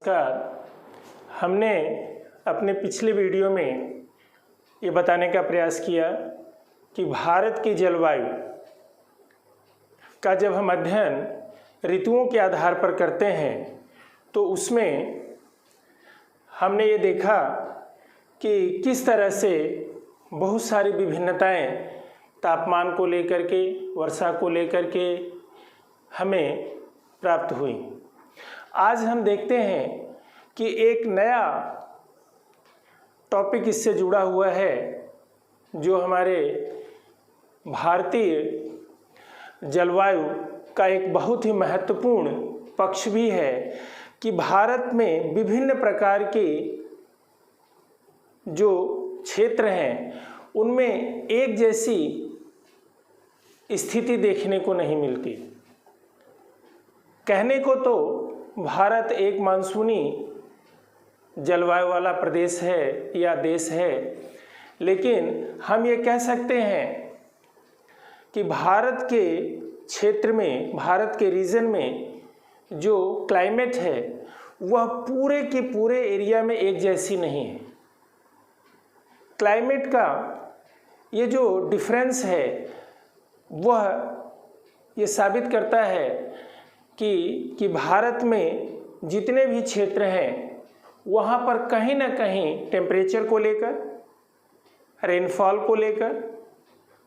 नमस्कार। हमने अपने पिछले वीडियो में ये बताने का प्रयास किया कि भारत की जलवायु का जब हम अध्ययन ऋतुओं के आधार पर करते हैं तो उसमें हमने ये देखा कि किस तरह से बहुत सारी विभिन्नताएं तापमान को लेकर के, वर्षा को लेकर के हमें प्राप्त हुई। आज हम देखते हैं कि एक नया टॉपिक इससे जुड़ा हुआ है जो हमारे भारतीय जलवायु का एक बहुत ही महत्वपूर्ण पक्ष भी है कि भारत में विभिन्न प्रकार के जो क्षेत्र हैं उनमें एक जैसी स्थिति देखने को नहीं मिलती। कहने को तो भारत एक मानसूनी जलवायु वाला प्रदेश है या देश है, लेकिन हम ये कह सकते हैं कि भारत के क्षेत्र में, भारत के रीजन में जो क्लाइमेट है वह पूरे के पूरे एरिया में एक जैसी नहीं है। क्लाइमेट का ये जो डिफरेंस है वह ये साबित करता है कि भारत में जितने भी क्षेत्र हैं वहाँ पर कहीं ना कहीं टेम्परेचर को लेकर, रेनफॉल को लेकर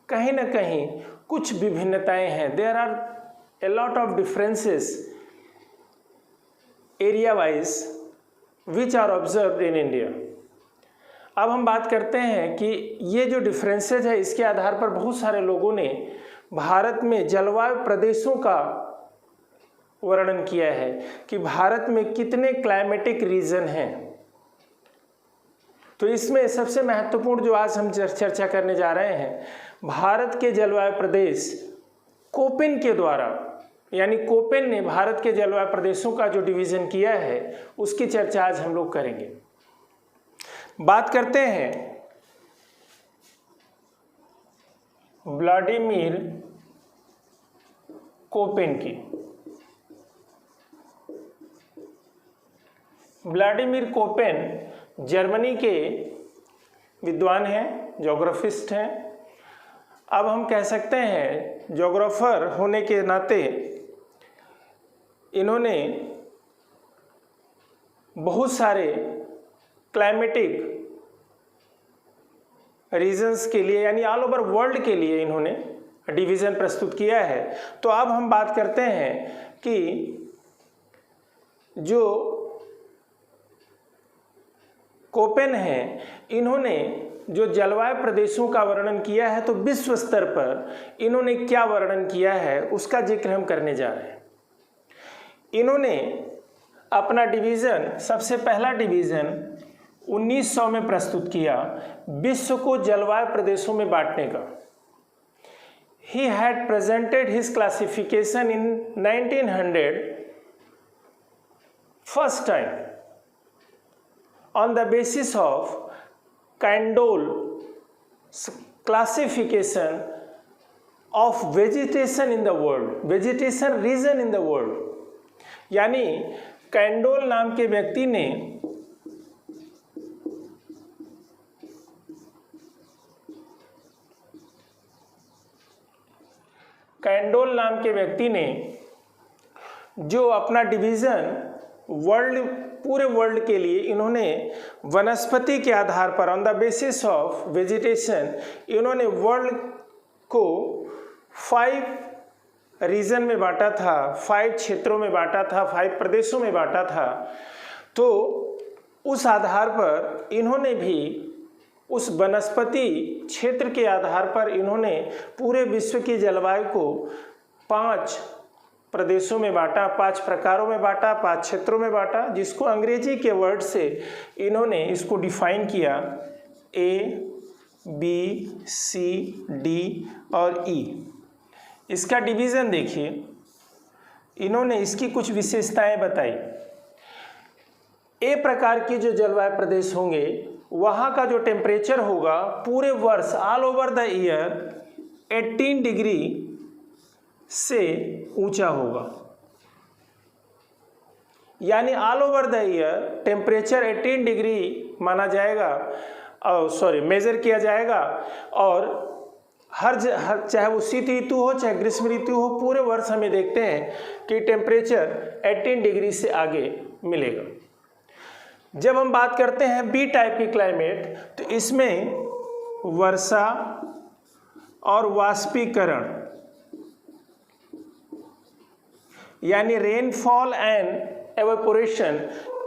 कहीं ना कहीं कुछ विभिन्नताएं हैं। There are a lot of differences area wise which are observed in India. अब हम बात करते हैं कि ये जो डिफरेंसेस है इसके आधार पर बहुत सारे लोगों ने भारत में जलवायु प्रदेशों का वर्णन किया है कि भारत में कितने क्लाइमेटिक रीजन हैं। तो इसमें सबसे महत्वपूर्ण जो आज हम चर्चा करने जा रहे हैं, भारत के जलवायु प्रदेश कोपेन के द्वारा, यानी कोपेन ने भारत के जलवायु प्रदेशों का जो डिवीजन किया है उसकी चर्चा आज हम लोग करेंगे। बात करते हैं व्लादिमीर कोपेन की। व्लादिमीर कोपेन जर्मनी के विद्वान हैं, ज्योग्राफिस्ट हैं। अब हम कह सकते हैं ज्योग्राफर होने के नाते इन्होंने बहुत सारे क्लाइमेटिक रीजन्स के लिए, यानी ऑल ओवर वर्ल्ड के लिए इन्होंने डिवीज़न प्रस्तुत किया है। तो अब हम बात करते हैं कि जो कोपेन है इन्होंने जो जलवायु प्रदेशों का वर्णन किया है तो विश्व स्तर पर इन्होंने क्या वर्णन किया है उसका जिक्र हम करने जा रहे हैं। इन्होंने अपना डिवीज़न, सबसे पहला डिवीज़न 1900 में प्रस्तुत किया विश्व को जलवायु प्रदेशों में बांटने का। He had presented his classification in 1900 first time on the basis of Candoll's classification of vegetation in the world, vegetation region in the world। यानी कैंडोल नाम के व्यक्ति ने जो अपना डिवीज़न पूरे वर्ल्ड के लिए इन्होंने वनस्पति के आधार पर, on the basis of vegetation, इन्होंने वर्ल्ड को 5 रीजन में बांटा था, 5 क्षेत्रों में बांटा था, 5 प्रदेशों में बांटा था। तो उस आधार पर इन्होंने भी उस वनस्पति क्षेत्र के आधार पर इन्होंने पूरे विश्व की जलवायु को 5 प्रदेशों में बांटा, 5 प्रकारों में बांटा, 5 क्षेत्रों में बांटा, जिसको अंग्रेजी के वर्ड से इन्होंने इसको डिफाइन किया A, B, C, D और E। इसका डिवीज़न देखिए, इन्होंने इसकी कुछ विशेषताएं बताई। A प्रकार के जो जलवायु प्रदेश होंगे वहाँ का जो टेम्परेचर होगा पूरे वर्ष, all over the year 18 degree से ऊंचा होगा। यानी all over the year temperature 18 degree माना जाएगा, मेजर किया जाएगा। और हर चाहे वो शीत ऋतु हो चाहे ग्रीष्म ऋतु हो, पूरे वर्ष हमें देखते हैं कि टेम्परेचर 18 डिग्री से आगे मिलेगा। जब हम बात करते हैं बी टाइप की क्लाइमेट, तो इसमें वर्षा और वाष्पीकरण यानी रेनफॉल एंड एवेपोरेशन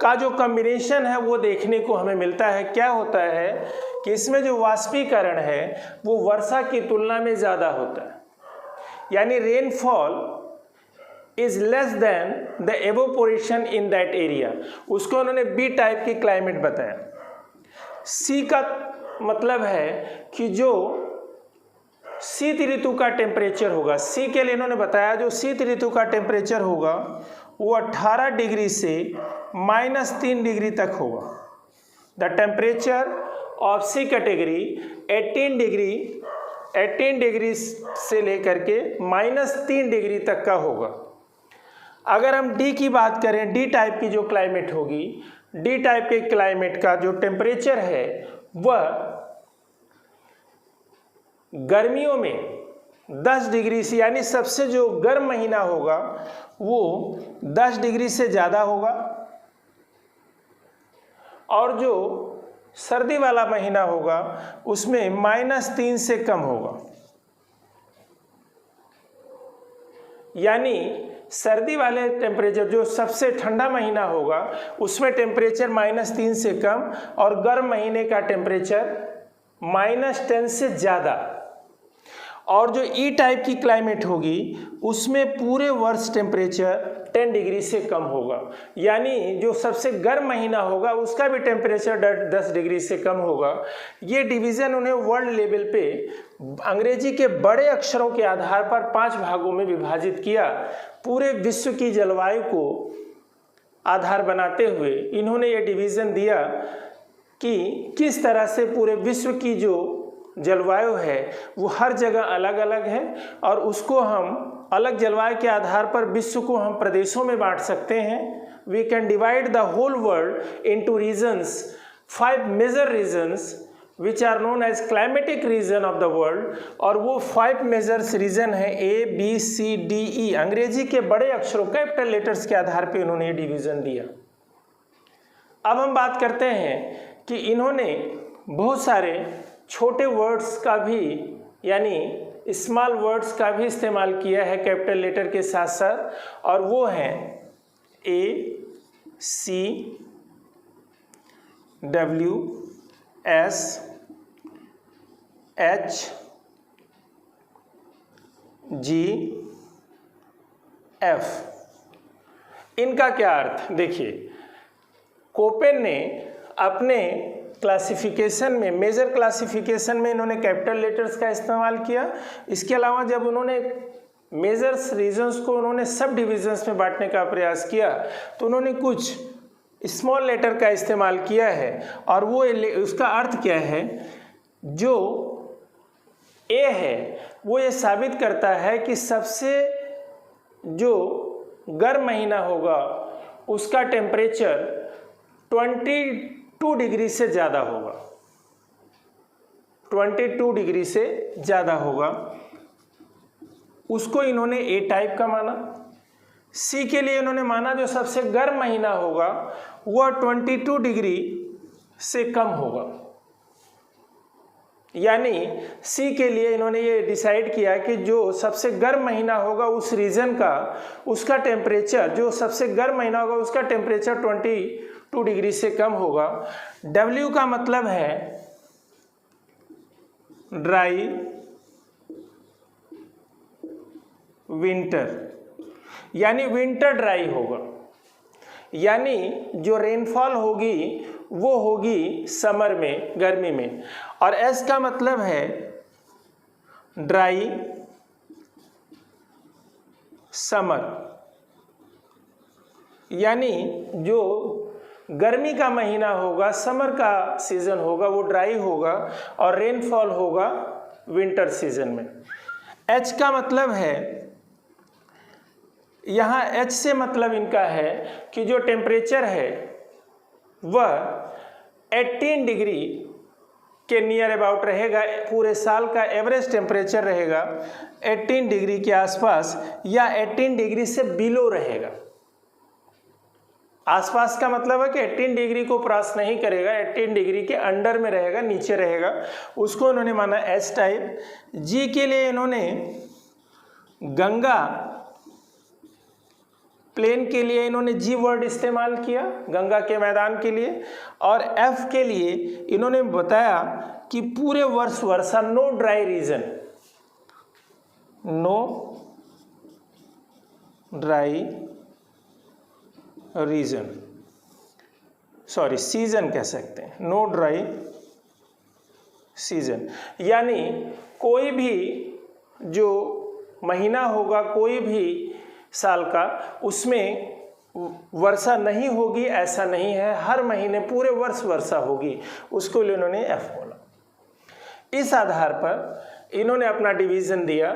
का जो कॉम्बिनेशन है वो देखने को हमें मिलता है। क्या होता है कि इसमें जो वाष्पीकरण है वो वर्षा की तुलना में ज़्यादा होता है, यानी rainfall is less than the evaporation in that area. उसको उन्होंने बी टाइप की क्लाइमेट बताया। सी का मतलब है कि जो शीत ऋतु का टेम्परेचर होगा, सी के लिए इन्होंने बताया जो शीत ऋतु का टेम्परेचर होगा वो 18 डिग्री से -3 डिग्री तक होगा। The temperature of C category 18 degree से लेकर के -3 डिग्री तक का होगा। अगर हम डी की बात करें, डी टाइप की जो क्लाइमेट होगी, डी टाइप के क्लाइमेट का जो टेम्परेचर है वह गर्मियों में 10 डिग्री से, यानी सबसे जो गर्म महीना होगा वो 10 डिग्री से ज़्यादा होगा, और जो सर्दी वाला महीना होगा उसमें -3 से कम होगा। यानी सर्दी वाले टेम्परेचर, जो सबसे ठंडा महीना होगा उसमें टेम्परेचर -3 से कम, और गर्म महीने का टेम्परेचर -10 से ज़्यादा। और जो ई टाइप की क्लाइमेट होगी उसमें पूरे वर्ष टेम्परेचर 10 डिग्री से कम होगा, यानी जो सबसे गर्म महीना होगा उसका भी टेम्परेचर 10 डिग्री से कम होगा। ये डिवीज़न उन्हें वर्ल्ड लेवल पे अंग्रेजी के बड़े अक्षरों के आधार पर 5 भागों में विभाजित किया। पूरे विश्व की जलवायु को आधार बनाते हुए इन्होंने ये डिवीज़न दिया कि किस तरह से पूरे विश्व की जो जलवायु है वो हर जगह अलग अलग है, और उसको हम अलग जलवायु के आधार पर विश्व को हम प्रदेशों में बांट सकते हैं। We can divide the whole world into regions, 5 major regions which are known as climatic region of the world. और वो 5 मेजर्स रीजन है ABCDE, अंग्रेजी के बड़े अक्षरों कैपिटल लेटर्स के आधार पर इन्होंने ये डिवीज़न दिया। अब हम बात करते हैं कि इन्होंने बहुत सारे छोटे वर्ड्स का भी, यानी स्मॉल वर्ड्स का भी इस्तेमाल किया है कैपिटल लेटर के साथ साथ, और वो हैं ACWSHGF। इनका क्या अर्थ देखिए, कोपेन ने अपने क्लासिफिकेशन में, मेजर क्लासिफिकेशन में इन्होंने कैपिटल लेटर्स का इस्तेमाल किया। इसके अलावा जब उन्होंने मेजर्स रीजन्स को उन्होंने सब डिविजन्स में बांटने का प्रयास किया तो उन्होंने कुछ स्मॉल लेटर का इस्तेमाल किया है, और वो उसका अर्थ क्या है, जो ए है वो ये साबित करता है कि सबसे जो गर्म महीना होगा उसका टेम्परेचर 22 डिग्री से ज़्यादा होगा, 22 डिग्री से ज़्यादा होगा। उसको इन्होंने ए टाइप का माना। सी के लिए इन्होंने माना जो सबसे गर्म महीना होगा वह 22 डिग्री से कम होगा, यानी सी के लिए इन्होंने ये डिसाइड किया कि जो सबसे गर्म महीना होगा उस रीजन का, उसका टेम्परेचर, जो सबसे गर्म महीना होगा उसका टेम्परेचर 22 डिग्री से कम होगा। डब्ल्यू का मतलब है ड्राई विंटर, यानी विंटर ड्राई होगा, यानी जो रेनफॉल होगी वो होगी समर में, गर्मी में। और एस का मतलब है ड्राई समर, यानी जो गर्मी का महीना होगा, समर का सीजन होगा, वो ड्राई होगा और रेनफॉल होगा विंटर सीजन में। एच का मतलब है यहाँ H से मतलब इनका है कि जो टेम्परेचर है वह 18 डिग्री के नियर अबाउट रहेगा, पूरे साल का एवरेज टेम्परेचर रहेगा 18 डिग्री के आसपास या 18 डिग्री से बिलो रहेगा। आसपास का मतलब है कि 18 डिग्री को क्रॉस नहीं करेगा, 18 डिग्री के अंडर में रहेगा, नीचे रहेगा, उसको इन्होंने माना एस टाइप। जी के लिए इन्होंने गंगा प्लेन के लिए इन्होंने जी वर्ड इस्तेमाल किया, गंगा के मैदान के लिए। और एफ के लिए इन्होंने बताया कि पूरे वर्ष वर्षा, no dry region, no dry region, sorry season कह सकते हैं, नो ड्राई सीजन, यानी कोई भी जो महीना होगा कोई भी साल का उसमें वर्षा नहीं होगी ऐसा नहीं है, हर महीने पूरे वर्ष वर्षा होगी, उसको लिए इन्होंने एफ बोला। इस आधार पर इन्होंने अपना डिवीज़न दिया।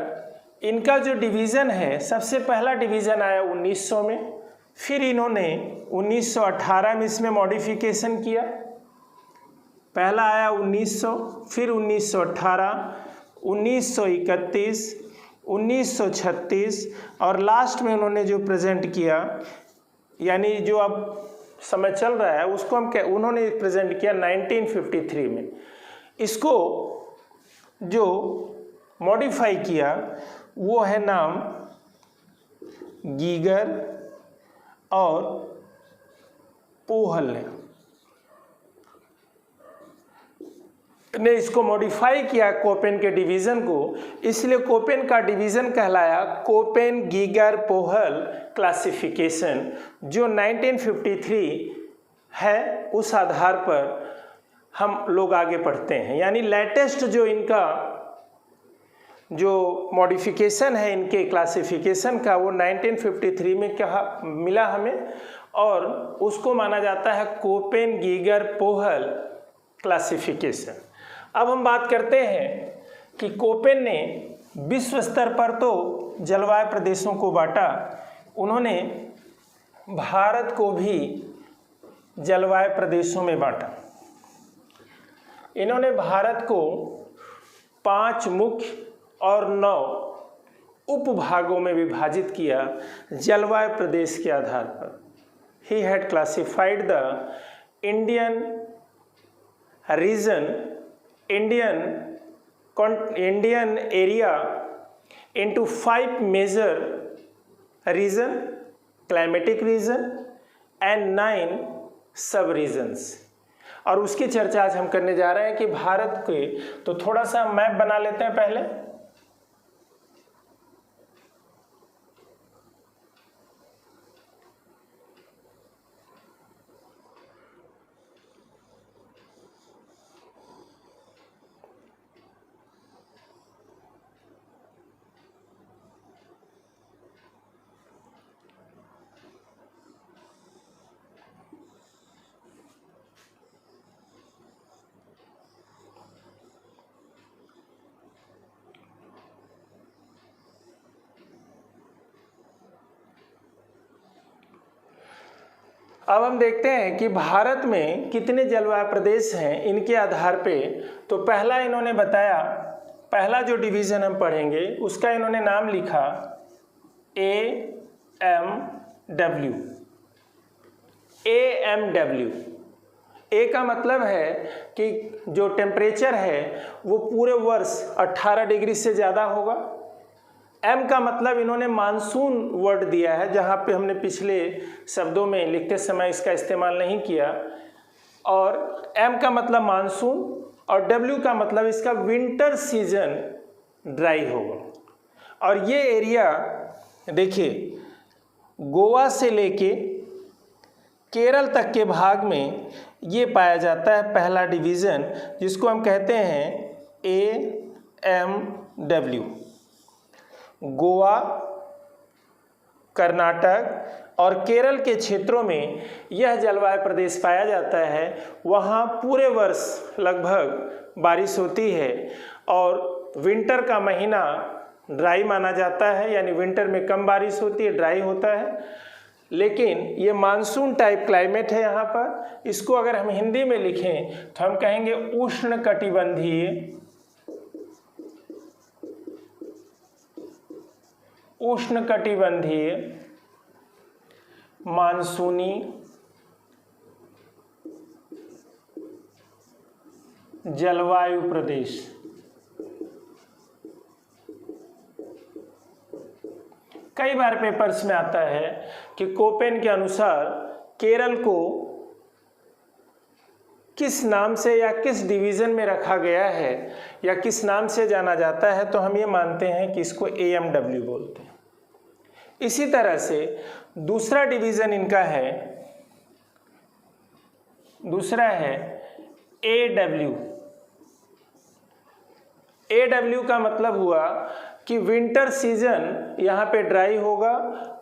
इनका जो डिवीज़न है, सबसे पहला डिवीज़न आया 1900 में, फिर इन्होंने 1918 में इसमें मॉडिफिकेशन किया। पहला आया 1900, फिर 1918, 1931, 1936 और लास्ट में उन्होंने जो प्रेजेंट किया, यानी जो अब समय चल रहा है उसको हम उन्होंने प्रेजेंट किया 1953 में। इसको जो मॉडिफाई किया वो है नाम गीगर और पोहल ने इसको मॉडिफाई किया कोपेन के डिवीज़न को, इसलिए कोपेन का डिवीज़न कहलाया कोपेन गीगर पोहल क्लासिफिकेशन, जो 1953 है। उस आधार पर हम लोग आगे पढ़ते हैं, यानी लेटेस्ट जो इनका जो मॉडिफिकेशन है इनके क्लासिफिकेशन का वो 1953 में क्या मिला हमें, और उसको माना जाता है कोपेन गीगर पोहल क्लासिफिकेशन। अब हम बात करते हैं कि कोपेन ने विश्व स्तर पर तो जलवायु प्रदेशों को बांटा, उन्होंने भारत को भी जलवायु प्रदेशों में बांटा। इन्होंने भारत को 5 मुख्य और 9 उपभागों में विभाजित किया जलवायु प्रदेश के आधार पर। He had classified the Indian region, Indian area into 5 major region, climatic region and 9 सब रीजन्स। और उसकी चर्चा आज हम करने जा रहे हैं कि भारत के, तो थोड़ा सा मैप बना लेते हैं पहले। अब हम देखते हैं कि भारत में कितने जलवायु प्रदेश हैं इनके आधार पे। तो पहला इन्होंने बताया, पहला जो डिवीज़न हम पढ़ेंगे उसका इन्होंने नाम लिखा AMW। AMW, ए का मतलब है कि जो टेम्परेचर है वो पूरे वर्ष 18 डिग्री से ज़्यादा होगा। एम का मतलब इन्होंने मानसून वर्ड दिया है, जहाँ पे हमने पिछले शब्दों में लिखते समय इसका इस्तेमाल नहीं किया। और एम का मतलब मानसून और डब्ल्यू का मतलब इसका विंटर सीजन ड्राई होगा। और ये एरिया देखिए गोवा से लेके केरल तक के भाग में ये पाया जाता है, पहला डिवीज़न जिसको हम कहते हैं AMW। गोवा, कर्नाटक और केरल के क्षेत्रों में यह जलवायु प्रदेश पाया जाता है। वहाँ पूरे वर्ष लगभग बारिश होती है और विंटर का महीना ड्राई माना जाता है, यानी विंटर में कम बारिश होती है, ड्राई होता है। लेकिन ये मानसून टाइप क्लाइमेट है यहाँ पर। इसको अगर हम हिंदी में लिखें तो हम कहेंगे उष्णकटिबंधीय मानसूनी जलवायु प्रदेश। कई बार पेपर्स में आता है कि कोपेन के अनुसार केरल को किस नाम से या किस डिवीज़न में रखा गया है या किस नाम से जाना जाता है, तो हम ये मानते हैं कि इसको AMW बोलते हैं। इसी तरह से दूसरा डिवीज़न इनका है, दूसरा है AW। AW का मतलब हुआ कि विंटर सीजन यहाँ पे ड्राई होगा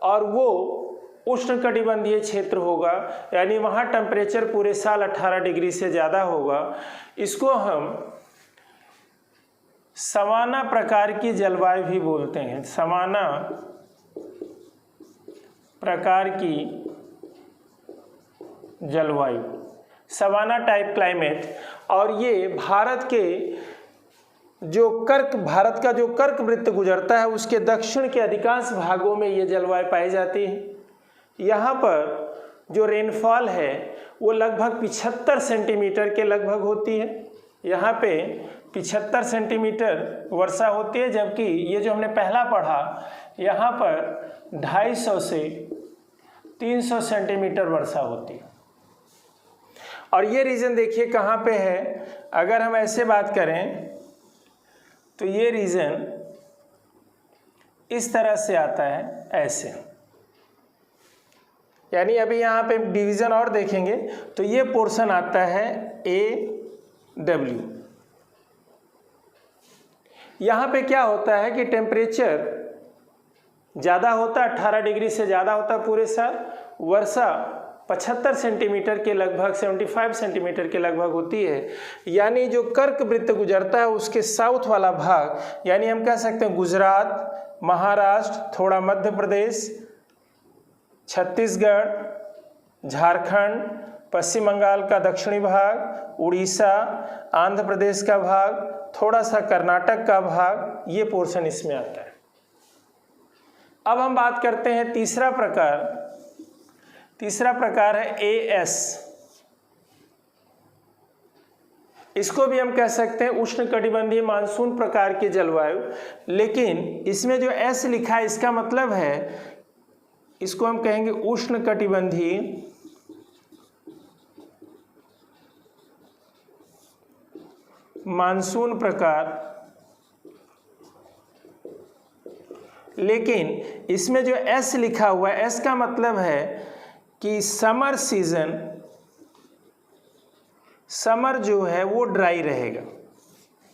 और वो उष्णकटिबंधीय क्षेत्र होगा, यानी वहाँ टेम्परेचर पूरे साल 18 डिग्री से ज़्यादा होगा। इसको हम सवाना प्रकार की जलवायु भी बोलते हैं, सवाना प्रकार की जलवायु, सवाना टाइप क्लाइमेट। और ये भारत का जो कर्क वृत्त गुजरता है उसके दक्षिण के अधिकांश भागों में ये जलवायु पाई जाती है। यहाँ पर जो रेनफॉल है वो लगभग 75 सेंटीमीटर के लगभग होती है। यहाँ पे 75 सेंटीमीटर वर्षा होती है, जबकि ये जो हमने पहला पढ़ा यहाँ पर 250 से 300 सेंटीमीटर वर्षा होती है। और ये रीजन देखिए कहाँ पे है। अगर हम ऐसे बात करें तो ये रीजन इस तरह से आता है, ऐसे। यानी अभी यहाँ पे डिवीज़न और देखेंगे तो ये पोर्शन आता है AW। यहाँ पे क्या होता है कि टेम्परेचर ज़्यादा होता है, 18 डिग्री से ज़्यादा होता है पूरे साल। वर्षा 75 सेंटीमीटर के लगभग, 75 सेंटीमीटर के लगभग होती है। यानी जो कर्क वृत्त गुजरता है उसके साउथ वाला भाग, यानी हम कह सकते हैं गुजरात, महाराष्ट्र, थोड़ा मध्य प्रदेश, छत्तीसगढ़, झारखंड, पश्चिम बंगाल का दक्षिणी भाग, उड़ीसा, आंध्र प्रदेश का भाग, थोड़ा सा कर्नाटक का भाग, ये पोर्शन इसमें आता है। अब हम बात करते हैं तीसरा प्रकार। तीसरा प्रकार है AS। इसको भी हम कह सकते हैं उष्णकटिबंधीय मानसून प्रकार की जलवायु। लेकिन इसमें जो S लिखा है इसका मतलब है, इसको हम कहेंगे उष्णकटिबंधीय मानसून प्रकार। लेकिन इसमें जो S लिखा हुआ है, S का मतलब है कि समर सीजन, समर जो है वो ड्राई रहेगा,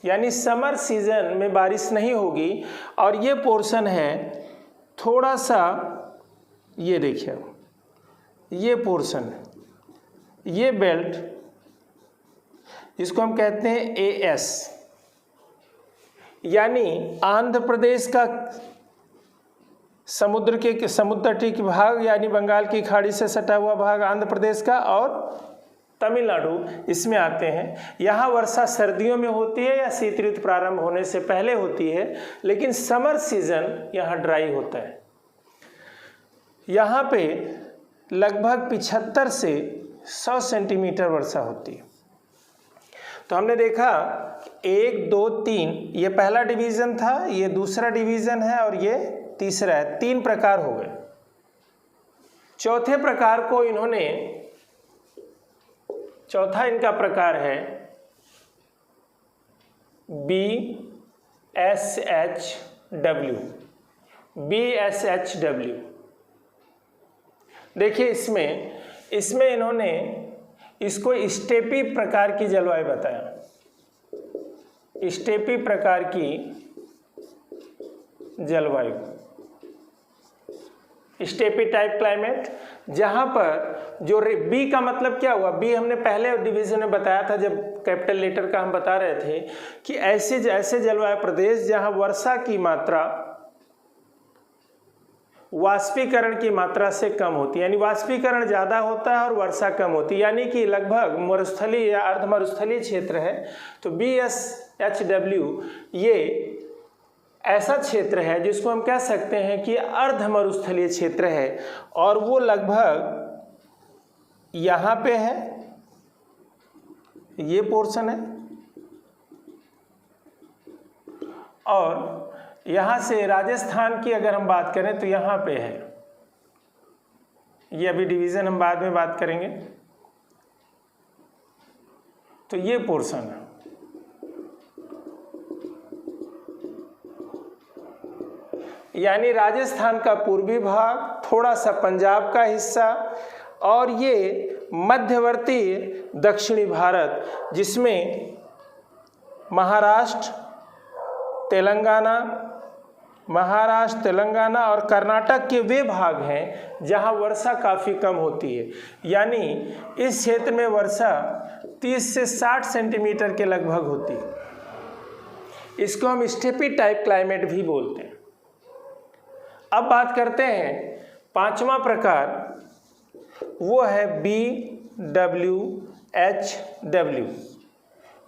यानी समर सीजन में बारिश नहीं होगी। और ये पोर्शन है थोड़ा सा, ये देखिए ये पोर्शन, ये बेल्ट, इसको हम कहते हैं AS। यानी आंध्र प्रदेश का समुद्र तटीय भाग, यानी बंगाल की खाड़ी से सटा हुआ भाग आंध्र प्रदेश का, और तमिलनाडु इसमें आते हैं। यहाँ वर्षा सर्दियों में होती है या शीत ऋतु प्रारंभ होने से पहले होती है, लेकिन समर सीजन यहाँ ड्राई होता है। यहाँ पे लगभग 75 से 100 सेंटीमीटर वर्षा होती है। तो हमने देखा 1, 2, 3, ये पहला डिवीज़न था, ये दूसरा डिवीज़न है और ये तीसरा है। 3 प्रकार हो गए। चौथे प्रकार को इन्होंने, चौथा इनका प्रकार है BSHW। BSHW देखिए इसमें इन्होंने इसको स्टेपी प्रकार की जलवायु बताया। स्टेपी प्रकार की जलवायु, स्टेपी टाइप क्लाइमेट। जहाँ पर जो बी का मतलब क्या हुआ, बी हमने पहले डिवीजन में बताया था जब कैपिटल लेटर का हम बता रहे थे कि ऐसे जलवायु प्रदेश जहाँ वर्षा की मात्रा वाष्पीकरण की मात्रा से कम होती है, यानी वाष्पीकरण ज़्यादा होता है और वर्षा कम होती है, यानी कि लगभग मरुस्थलीय या अर्ध मरुस्थलीय क्षेत्र है। तो BSHW ये ऐसा क्षेत्र है जिसको हम कह सकते हैं कि अर्ध मरुस्थलीय क्षेत्र है और वो लगभग यहाँ पे है, ये पोर्शन है, और यहाँ से राजस्थान की अगर हम बात करें तो यहाँ पे है। ये अभी डिवीज़न हम बाद में बात करेंगे। तो ये पोर्शन है, यानी राजस्थान का पूर्वी भाग, थोड़ा सा पंजाब का हिस्सा और ये मध्यवर्ती दक्षिणी भारत जिसमें महाराष्ट्र, तेलंगाना और कर्नाटक के वे भाग हैं जहां वर्षा काफ़ी कम होती है, यानी इस क्षेत्र में वर्षा 30 से 60 सेंटीमीटर के लगभग होती है। इसको हम स्टेपी टाइप क्लाइमेट भी बोलते हैं। अब बात करते हैं पांचवा प्रकार, वो है BWHW,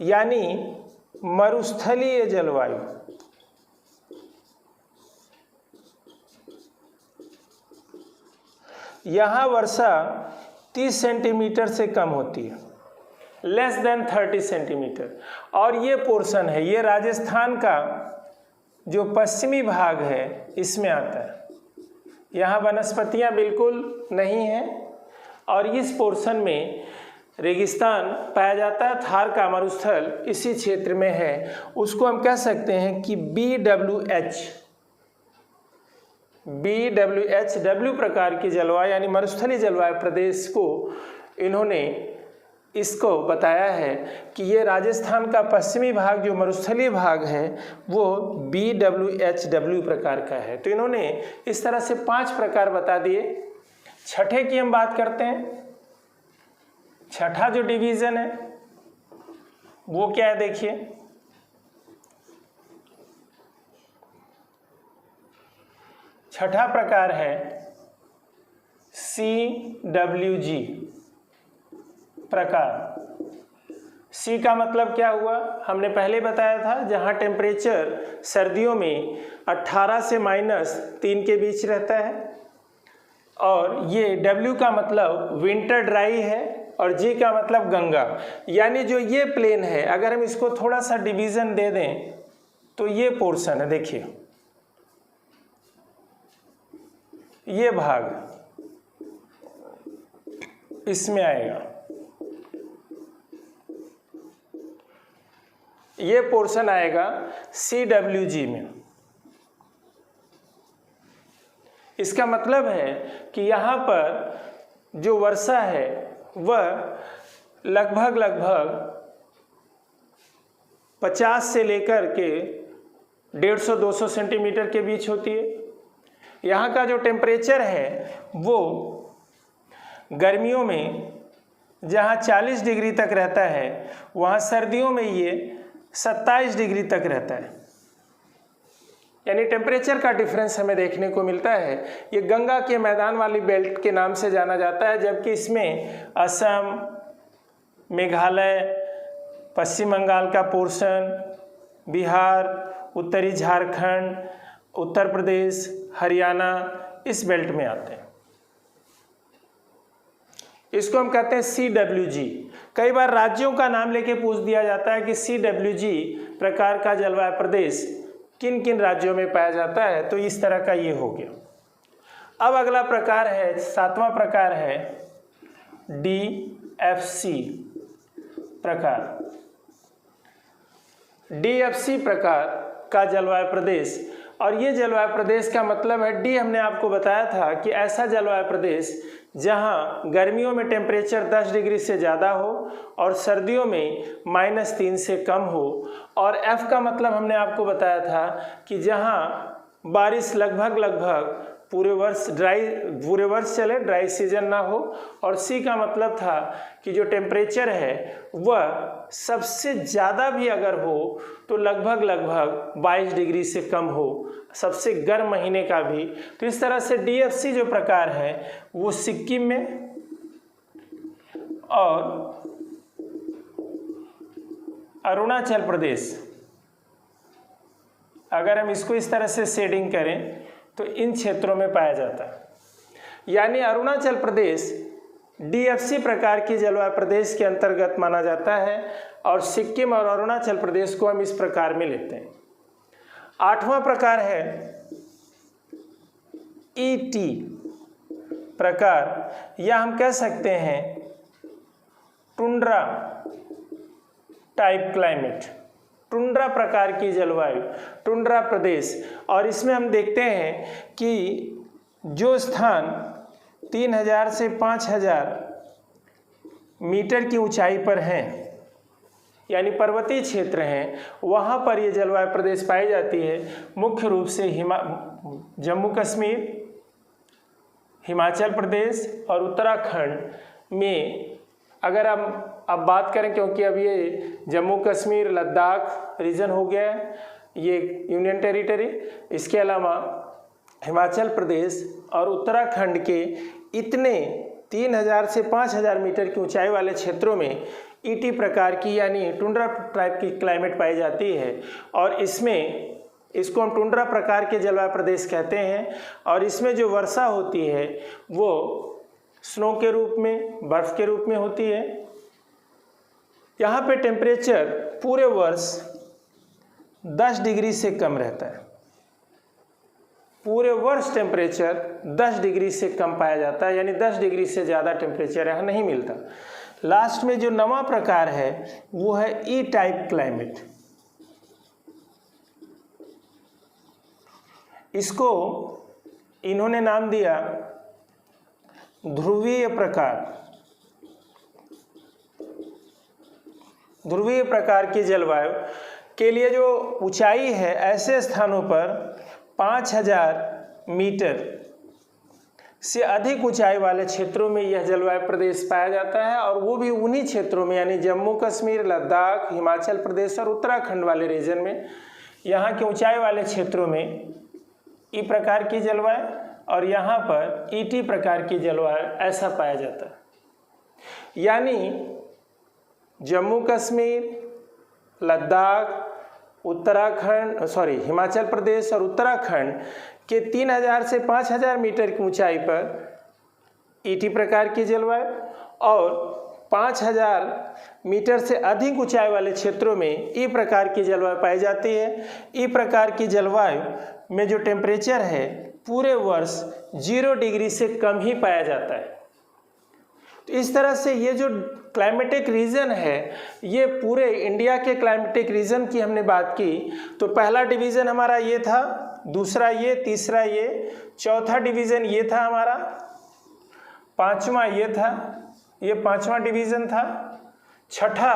यानी मरुस्थलीय जलवायु। यहाँ वर्षा 30 सेंटीमीटर से कम होती है, लेस देन 30 सेंटीमीटर, और ये पोर्शन है, ये राजस्थान का जो पश्चिमी भाग है इसमें आता है। यहाँ वनस्पतियाँ बिल्कुल नहीं हैं और इस पोर्शन में रेगिस्तान पाया जाता है। थार का मरुस्थल इसी क्षेत्र में है, उसको हम कह सकते हैं कि BWHW प्रकार की जलवायु यानी मरुस्थलीय जलवायु प्रदेश को इन्होंने इसको बताया है कि ये राजस्थान का पश्चिमी भाग जो मरुस्थलीय भाग है वो BWHW प्रकार का है। तो इन्होंने इस तरह से 5 प्रकार बता दिए। छठे की हम बात करते हैं। छठा जो डिवीजन है वो क्या है, देखिए, छठा प्रकार है CWG प्रकार। सी का मतलब क्या हुआ, हमने पहले बताया था, जहां टेम्परेचर सर्दियों में 18 से -3 के बीच रहता है, और ये W का मतलब विंटर ड्राई है और G का मतलब गंगा, यानी जो ये प्लेन है अगर हम इसको थोड़ा सा डिवीजन दे दें तो ये पोर्शन है, देखिए ये भाग इसमें आएगा, ये पोर्शन आएगा CWG में। इसका मतलब है कि यहाँ पर जो वर्षा है वह लगभग 50 से लेकर के 150-200 सेंटीमीटर के बीच होती है। यहाँ का जो टेम्परेचर है वो गर्मियों में जहाँ 40 डिग्री तक रहता है वहाँ सर्दियों में ये 27 डिग्री तक रहता है, यानी टेम्परेचर का डिफरेंस हमें देखने को मिलता है। ये गंगा के मैदान वाली बेल्ट के नाम से जाना जाता है, जबकि इसमें असम, मेघालय, पश्चिम बंगाल का पोर्शन, बिहार, उत्तरी झारखंड, उत्तर प्रदेश, हरियाणा इस बेल्ट में आते हैं। इसको हम कहते हैं CWG। कई बार राज्यों का नाम लेके पूछ दिया जाता है कि CWG प्रकार का जलवायु प्रदेश किन किन राज्यों में पाया जाता है, तो इस तरह का ये हो गया। अब अगला प्रकार है, 7वां प्रकार है DFC प्रकार। DFC प्रकार का जलवायु प्रदेश, और ये जलवायु प्रदेश का मतलब है, डी हमने आपको बताया था कि ऐसा जलवायु प्रदेश जहां गर्मियों में टेम्परेचर 10 डिग्री से ज़्यादा हो और सर्दियों में -3 से कम हो, और एफ का मतलब हमने आपको बताया था कि जहां बारिश लगभग पूरे वर्ष चले, ड्राई सीजन ना हो। और सी का मतलब था कि जो टेम्परेचर है वह सबसे ज़्यादा भी अगर हो तो लगभग 22 डिग्री से कम हो, सबसे गर्म महीने का भी। तो इस तरह से DFC जो प्रकार है वो सिक्किम में और अरुणाचल प्रदेश, अगर हम इसको इस तरह से शेडिंग करें तो इन क्षेत्रों में पाया जाता है। यानी अरुणाचल प्रदेश DFC प्रकार की जलवायु प्रदेश के अंतर्गत माना जाता है और सिक्किम और अरुणाचल प्रदेश को हम इस प्रकार में लेते हैं। 8वां प्रकार है ET प्रकार, या हम कह सकते हैं टुंड्रा टाइप क्लाइमेट, टुंड्रा प्रकार की जलवायु, टुंड्रा प्रदेश। और इसमें हम देखते हैं कि जो स्थान 3000 से 5000 मीटर की ऊंचाई पर हैं, यानी पर्वतीय क्षेत्र हैं, वहाँ पर ये जलवायु प्रदेश पाई जाती है। मुख्य रूप से जम्मू कश्मीर, हिमाचल प्रदेश और उत्तराखंड में। अगर हम अब बात करें, क्योंकि अब ये जम्मू कश्मीर लद्दाख रीजन हो गया है, ये यूनियन टेरिटरी, इसके अलावा हिमाचल प्रदेश और उत्तराखंड के इतने 3000 से 5000 मीटर की ऊंचाई वाले क्षेत्रों में ET प्रकार की यानी टुंड्रा टाइप की क्लाइमेट पाई जाती है। और इसको हम टुंड्रा प्रकार के जलवायु प्रदेश कहते हैं। और इसमें जो वर्षा होती है वो स्नो के रूप में, बर्फ के रूप में होती है। यहाँ पे टेम्परेचर पूरे वर्ष 10 डिग्री से कम रहता है, पूरे वर्ष टेम्परेचर 10 डिग्री से कम पाया जाता है, यानी 10 डिग्री से ज़्यादा टेम्परेचर यहाँ नहीं मिलता। लास्ट में जो 9वां प्रकार है वो है E टाइप क्लाइमेट। इसको इन्होंने नाम दिया ध्रुवीय प्रकार। ध्रुवीय प्रकार की जलवायु के लिए जो ऊंचाई है, ऐसे स्थानों पर 5000 मीटर से अधिक ऊंचाई वाले क्षेत्रों में यह जलवायु प्रदेश पाया जाता है। और वो भी उन्हीं क्षेत्रों में, यानी जम्मू कश्मीर, लद्दाख, हिमाचल प्रदेश और उत्तराखंड वाले रीजन में, यहाँ के ऊंचाई वाले क्षेत्रों में E प्रकार की जलवायु और यहाँ पर ET प्रकार की जलवायु ऐसा पाया जाता है। यानी जम्मू कश्मीर, लद्दाख, हिमाचल प्रदेश और उत्तराखंड के 3000 से 5000 मीटर की ऊंचाई पर ET प्रकार की जलवायु और 5000 मीटर से अधिक ऊंचाई वाले क्षेत्रों में E प्रकार की जलवायु पाई जाती है। E प्रकार की जलवायु में जो टेम्परेचर है पूरे वर्ष 0 डिग्री से कम ही पाया जाता है। तो इस तरह से ये जो क्लाइमेटिक रीजन है, ये पूरे इंडिया के क्लाइमेटिक रीजन की हमने बात की। तो पहला डिवीज़न हमारा ये था, दूसरा ये, तीसरा ये, चौथा डिवीज़न ये था हमारा, पांचवा ये था, ये पांचवा डिवीज़न था, छठा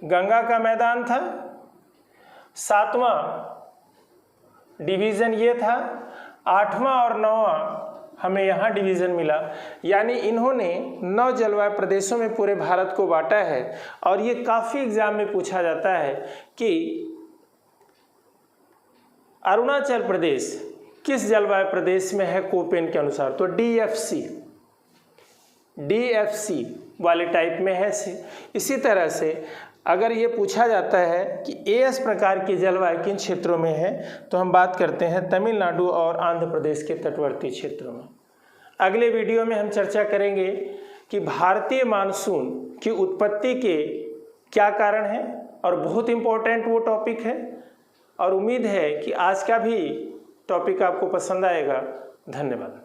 गंगा का मैदान था, सातवां डिवीज़न ये था, आठवां और नौवां हमें यहाँ डिवीज़न मिला। यानी इन्होंने 9 जलवायु प्रदेशों में पूरे भारत को बांटा है। और ये काफ़ी एग्जाम में पूछा जाता है कि अरुणाचल प्रदेश किस जलवायु प्रदेश में है कोपेन के अनुसार, तो DFC वाले टाइप में है। इसी तरह से अगर ये पूछा जाता है कि AS प्रकार की जलवायु किन क्षेत्रों में है, तो हम बात करते हैं तमिलनाडु और आंध्र प्रदेश के तटवर्ती क्षेत्रों में। अगले वीडियो में हम चर्चा करेंगे कि भारतीय मानसून की उत्पत्ति के क्या कारण हैं, और बहुत इम्पोर्टेंट वो टॉपिक है। और उम्मीद है कि आज का भी टॉपिक आपको पसंद आएगा। धन्यवाद।